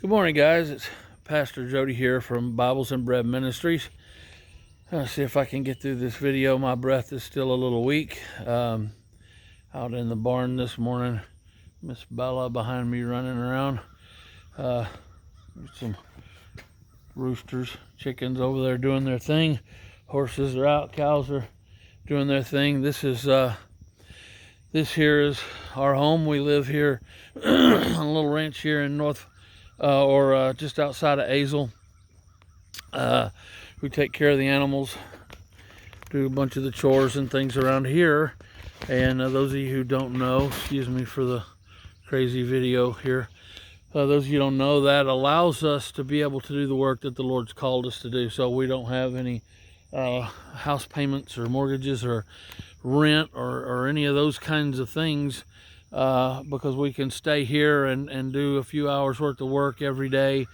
Good morning, guys. It's Pastor Jody here from Bibles and Bread Ministries. Let's see if I can get through this video. My breath is still a little weak. Out in the barn this morning, Miss Bella behind me running around. Some roosters, chickens over there doing their thing. Horses are out, cows are doing their thing. This here is our home. We live here on a little ranch here in just outside of Azle. We take care of the animals, do a bunch of the chores and things around here. And those of you who don't know, excuse me for the crazy video here. Those of you who don't know, that allows us to be able to do the work that the Lord's called us to do. So we don't have any house payments or mortgages or rent or any of those kinds of things. Because we can stay here and do a few hours worth of work every day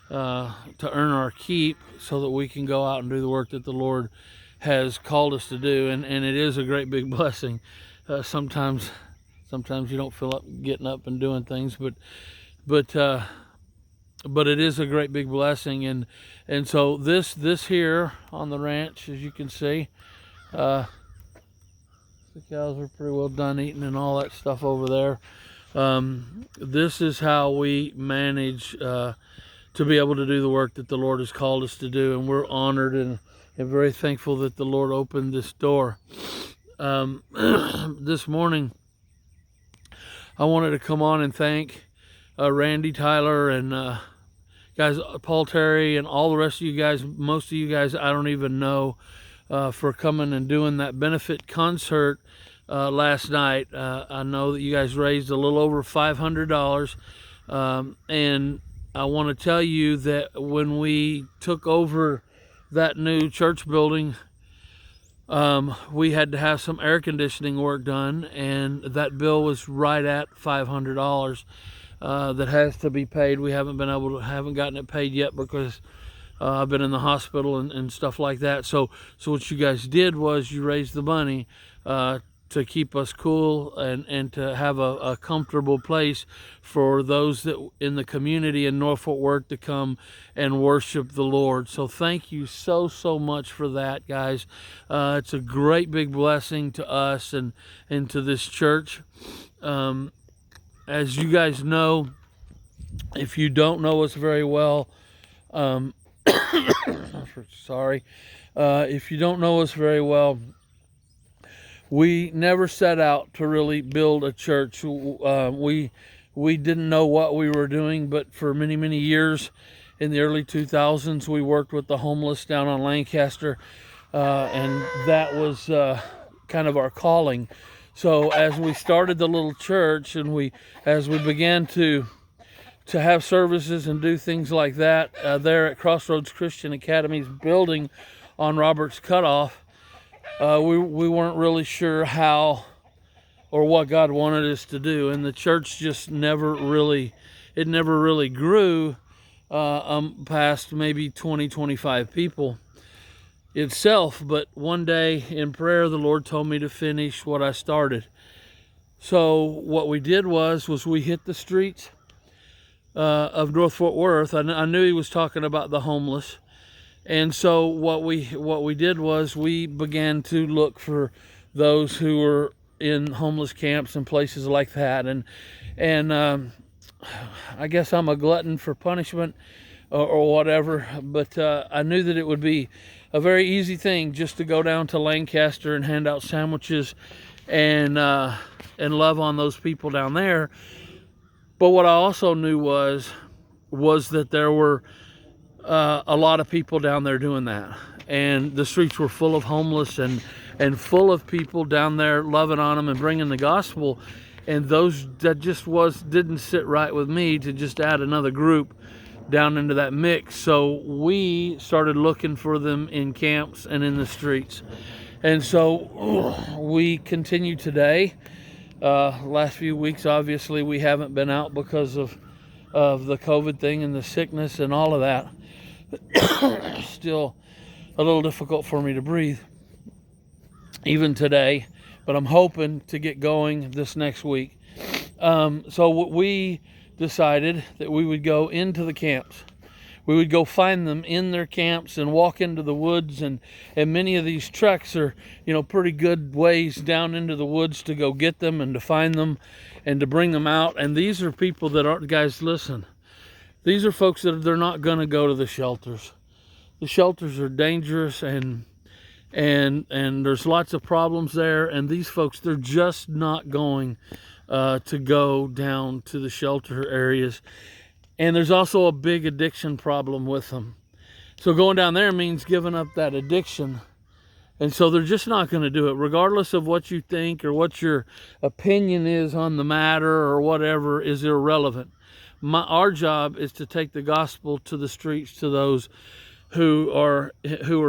to earn our keep so that we can go out and do the work that the Lord has called us to do. And it is a great big blessing. Sometimes you don't feel like getting up and doing things, but it is a great big blessing. And so this here on the ranch, as you can see, the cows are pretty well done eating and all that stuff over there. This is how we manage to be able to do the work that the Lord has called us to do. And we're honored and very thankful that the Lord opened this door. This morning, I wanted to come on and thank Randy, Tyler, and guys, Paul Terry, and all the rest of you guys. Most of you guys I don't even know, for coming and doing that benefit concert last night. I know that you guys raised a little over $500, and I want to tell you that when we took over that new church building, we had to have some air conditioning work done, and that bill was right at $500 that has to be paid. We haven't gotten it paid yet because I've been in the hospital and stuff like that. So what you guys did was you raised the money to keep us cool and to have a comfortable place for those that in the community in North Fort Worth to come and worship the Lord. So thank you so much for that, guys. It's a great big blessing to us and to this church. As you guys know, if you don't know us very well, sorry. If you don't know us very well, we never set out to really build a church. We didn't know what we were doing, but for many years in the early 2000s, we worked with the homeless down on Lancaster, and that was kind of our calling. So as we started the little church and as we began to have services and do things like that there at Crossroads Christian Academy's building on Roberts Cutoff, we weren't really sure how or what God wanted us to do, and the church just never really grew past maybe 20-25 people itself. But one day in prayer, the Lord told me to finish what I started. So what we did was we hit the streets of North Fort Worth. I knew he was talking about the homeless, and so what we did was we began to look for those who were in homeless camps and places like that. And I guess I'm a glutton for punishment or whatever, but I knew that it would be a very easy thing just to go down to Lancaster and hand out sandwiches and love on those people down there. But what I also knew was that there were a lot of people down there doing that, and the streets were full of homeless and full of people down there loving on them and bringing the gospel. And that just didn't sit right with me to just add another group down into that mix. So we started looking for them in camps and in the streets, and so we continue today. Last few weeks, obviously, we haven't been out because of the COVID thing and the sickness and all of that. Still a little difficult for me to breathe even today, but I'm hoping to get going this next week. So we decided that we would go into the camps. We would go find them in their camps and walk into the woods, and many of these treks are, pretty good ways down into the woods to go get them and to find them and to bring them out. And these are people that aren't, guys, listen, these are folks that they're not going to go to the shelters. The shelters are dangerous, and there's lots of problems there, and these folks, they're just not going to go down to the shelter areas. And there's also a big addiction problem with them. So going down there means giving up that addiction. And so they're just not going to do it, regardless of what you think or what your opinion is on the matter or whatever is irrelevant. Our job is to take the gospel to the streets, to those who are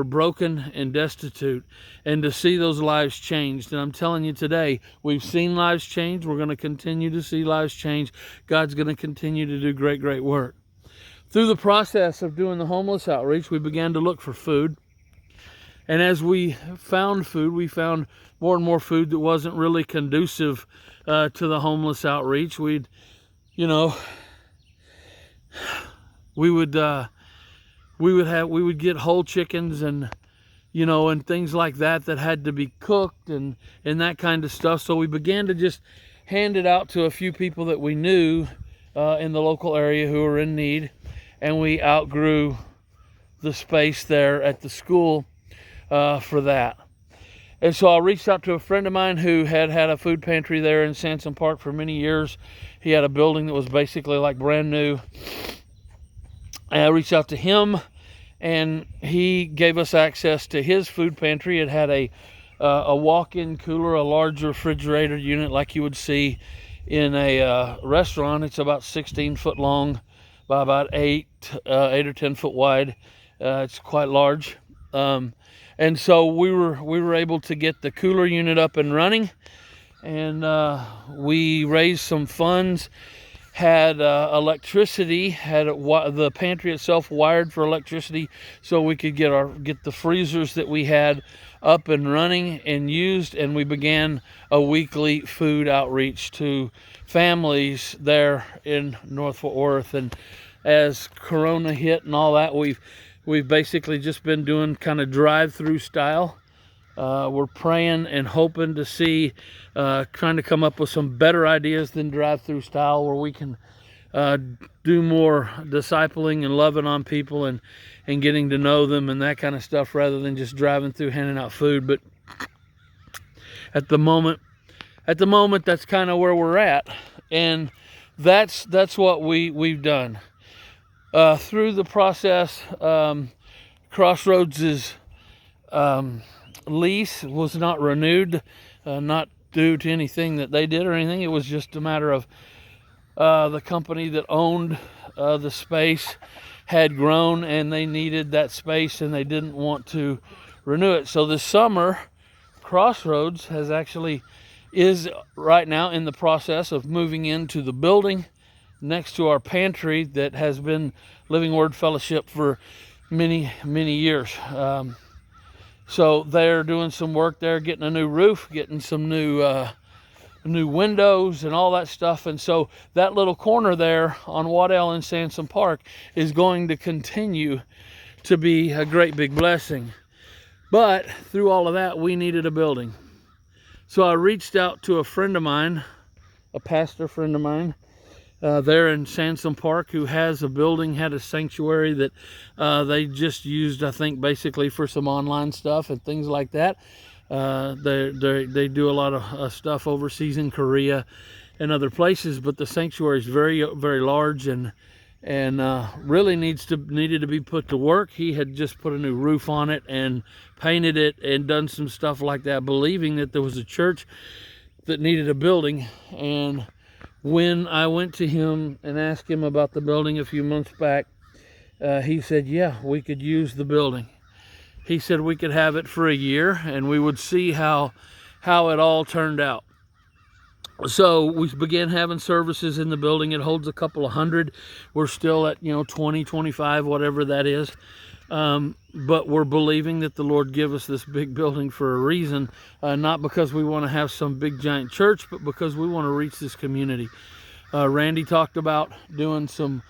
broken and destitute, and to see those lives changed. And I'm telling you today, we've seen lives change. We're going to continue to see lives change. God's going to continue to do great, great work. Through the process of doing the homeless outreach, we began to look for food. And as we found food, we found more and more food that wasn't really conducive to the homeless outreach. We would get whole chickens and things like that had to be cooked and that kind of stuff. So we began to just hand it out to a few people that we knew in the local area who were in need, and we outgrew the space there at the school for that. And so I reached out to a friend of mine who had a food pantry there in Sansom Park for many years. He had a building that was basically like brand new. And I reached out to him, and he gave us access to his food pantry. It had a walk-in cooler, a large refrigerator unit like you would see in a restaurant. It's about 16 foot long by about 8 or 10 foot wide. It's quite large. And so we were able to get the cooler unit up and running, and we raised some funds. Had electricity, had the pantry itself wired for electricity, so we could get the freezers that we had up and running and used. And we began a weekly food outreach to families there in North Fort Worth. And as Corona hit and all that, we've basically just been doing kind of drive-through style. We're praying and hoping to see, trying to come up with some better ideas than drive-through style, where we can do more discipling and loving on people and getting to know them and that kind of stuff, rather than just driving through handing out food. But at the moment, that's kind of where we're at, and that's what we've done through the process. Crossroads' lease was not renewed, not due to anything that they did or anything. It was just a matter of the company that owned the space had grown, and they needed that space, and they didn't want to renew it. So this summer, Crossroads is right now in the process of moving into the building next to our pantry that has been Living Word Fellowship for many, many years. So they're doing some work there, getting a new roof, getting some new windows and all that stuff. And so that little corner there on Waddell and Sansom Park is going to continue to be a great big blessing. But through all of that, we needed a building. So I reached out to a friend of mine, a pastor friend of mine, there in Sansom Park, who has a building, had a sanctuary that they just used, I think, basically for some online stuff and things like that. They do a lot of stuff overseas in Korea and other places, but the sanctuary is very, very large and really needed to be put to work. He had just put a new roof on it and painted it and done some stuff like that, believing that there was a church that needed a building. And when I went to him and asked him about the building a few months back, he said, yeah, we could use the building. He said we could have it for a year and we would see how it all turned out. So we began having services in the building. It holds a couple of hundred. We're still at 20, 25, whatever that is. But we're believing that the Lord give us this big building for a reason, not because we want to have some big giant church, but because we want to reach this community. Randy talked about doing some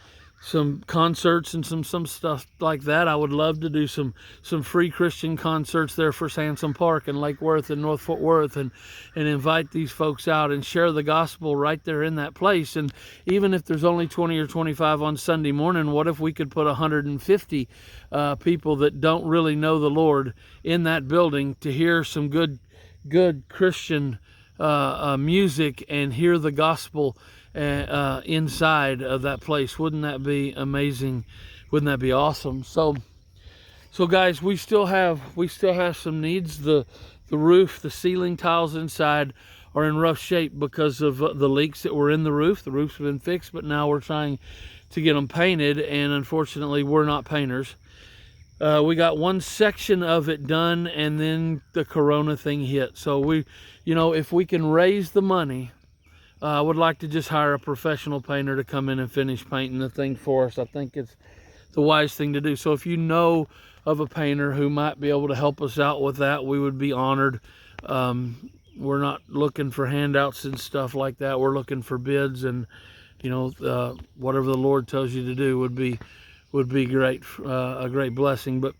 concerts and some stuff like that. I would love to do some free Christian concerts there for Sansom Park and Lake Worth and North Fort Worth, and invite these folks out and share the gospel right there in that place. And even if there's only 20 or 25 on Sunday morning, what if we could put 150 people that don't really know the Lord in that building to hear some good Christian music and hear the gospel inside of that place? Wouldn't that be amazing? Wouldn't that be awesome? So guys, we still have some needs. The roof, the ceiling tiles inside are in rough shape because of the leaks that were in the roof. The roof's been fixed, but now we're trying to get them painted, and unfortunately we're not painters. We got one section of it done, and then the corona thing hit. So we, if we can raise the money, I would like to just hire a professional painter to come in and finish painting the thing for us. I think it's the wise thing to do. So if you know of a painter who might be able to help us out with that, we would be honored. We're not looking for handouts and stuff like that. We're looking for bids, and whatever the Lord tells you to do would be great, a great blessing. But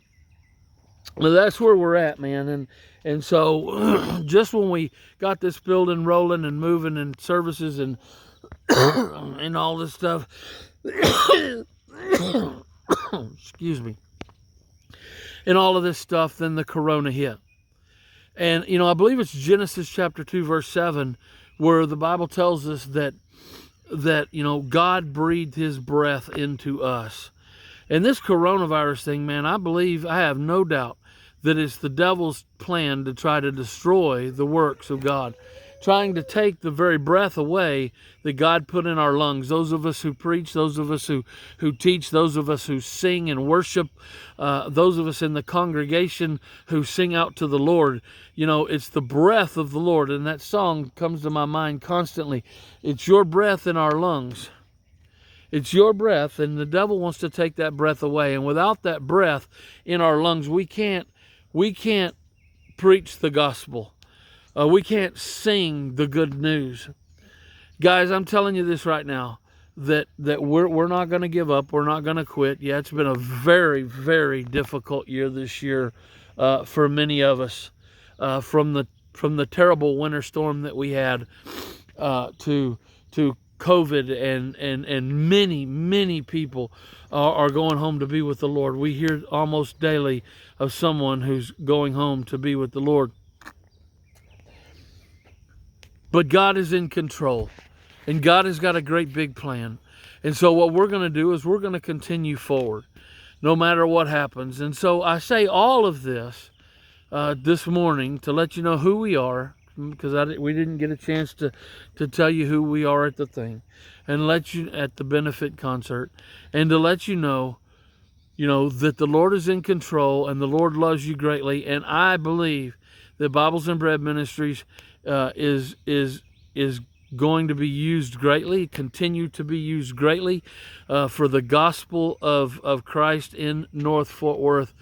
that's where we're at, man. And so just when we got this building rolling and moving and services and and all this stuff, excuse me, and all of this stuff, then the corona hit. And I believe it's Genesis chapter 2 verse 7 where the Bible tells us that God breathed his breath into us. And this coronavirus thing, man, I have no doubt that it's the devil's plan to try to destroy the works of God, trying to take the very breath away that God put in our lungs. Those of us who preach, those of us who teach, those of us who sing and worship, those of us in the congregation who sing out to the Lord. It's the breath of the Lord. And that song comes to my mind constantly. It's your breath in our lungs. It's your breath, and the devil wants to take that breath away. And without that breath in our lungs, we can't preach the gospel. We can't sing the good news. Guys, I'm telling you this right now, that we're not going to give up. We're not going to quit. Yeah, it's been a very, very difficult year this year for many of us, from the terrible winter storm that we had to COVID, and many people are going home to be with the Lord. We hear almost daily of someone who's going home to be with the Lord. But God is in control, and God has got a great big plan. And so what we're going to do is we're going to continue forward no matter what happens. And so I say all of this this morning to let you know who we are, because we didn't get a chance to tell you who we are at the thing, and let you at the benefit concert, and to let you know that the Lord is in control and the Lord loves you greatly. And I believe that Bibles and Bread Ministries is going to be used greatly, continue to be used greatly for the gospel of Christ in North Fort Worth.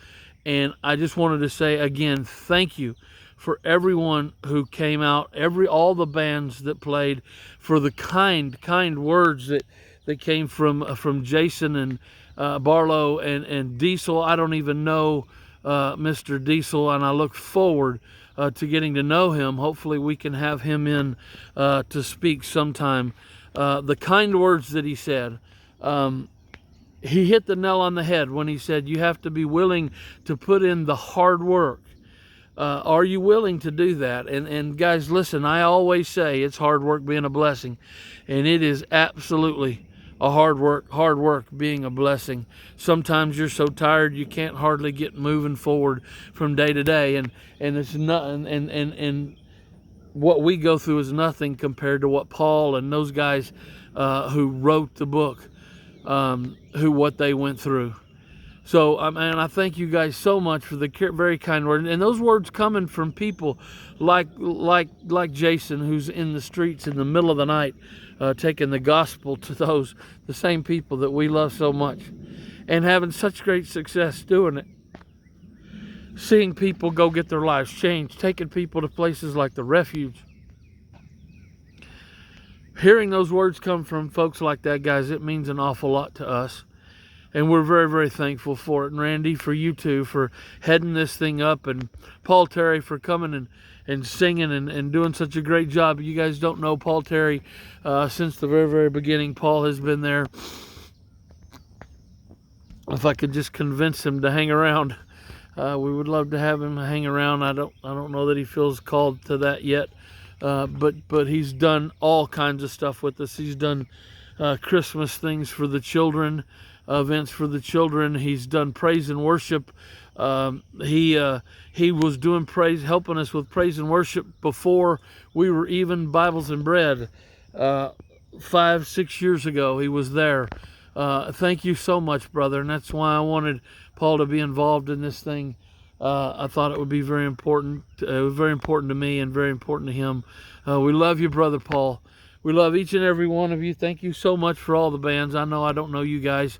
And I just wanted to say again, thank you for everyone who came out, all the bands that played, for the kind words that came from Jason and Barlow and Diesel. I don't even know Mr. Diesel, and I look forward to getting to know him. Hopefully we can have him in to speak sometime. The kind words that he said, he hit the nail on the head when he said you have to be willing to put in the hard work. Are you willing to do that? And guys, listen, I always say it's hard work being a blessing, and it is absolutely a hard work being a blessing. Sometimes you're so tired you can't hardly get moving forward from day to day, and it's not, and what we go through is nothing compared to what Paul and those guys who wrote the book, what they went through. So, and I thank you guys so much for the very kind word, and those words coming from people like Jason, who's in the streets in the middle of the night, taking the gospel to the same people that we love so much, and having such great success doing it. Seeing people go get their lives changed, taking people to places like the Refuge. hearing those words come from folks like that, guys, it means an awful lot to us. And we're very, very thankful for it. And Randy, for you too, for heading this thing up. And Paul Terry for coming and singing and doing such a great job. You guys don't know Paul Terry since the very, very beginning. Paul has been there. If I could just convince him to hang around, we would love to have him hang around. I don't know that he feels called to that yet. But he's done all kinds of stuff with us. He's done Christmas things for the children, events for the children. He's done praise and worship. He was doing praise, helping us with praise and worship before we were even Bibles and Bread. 5-6 years ago, he was there. Thank you so much, brother. And that's why I wanted Paul to be involved in this thing. I thought it would be very important. It was very important to me and very important to him. We love you, Brother Paul. We love each and every one of you. Thank you so much for all the bands. I know I don't know you guys,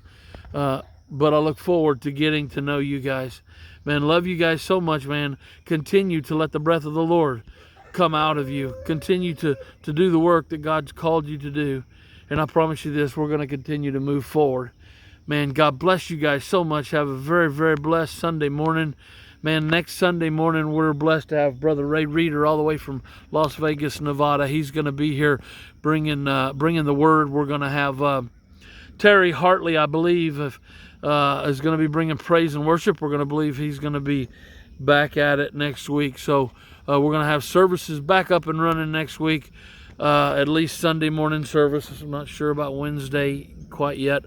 but I look forward to getting to know you guys. Man, love you guys so much, man. Continue to let the breath of the Lord come out of you. Continue to do the work that God's called you to do. And I promise you this, we're going to continue to move forward. Man, God bless you guys so much. Have a very, very blessed Sunday morning. Man, next Sunday morning, we're blessed to have Brother Ray Reeder all the way from Las Vegas, Nevada. He's going to be here bringing the word. We're going to have Terry Hartley, I believe, is going to be bringing praise and worship. We're going to believe he's going to be back at it next week. So we're going to have services back up and running next week, at least Sunday morning service. I'm not sure about Wednesday quite yet.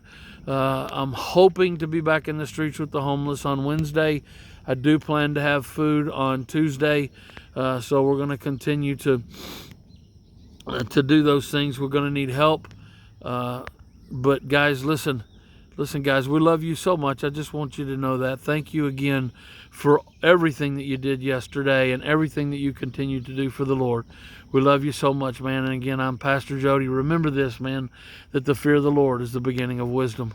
I'm hoping to be back in the streets with the homeless on Wednesday. I do plan to have food on Tuesday, so we're going to continue to do those things. We're going to need help, but guys, listen, guys, we love you so much. I just want you to know that. Thank you again for everything that you did yesterday and everything that you continue to do for the Lord. We love you so much, man. And again, I'm Pastor Jody. Remember this, man, that the fear of the Lord is the beginning of wisdom.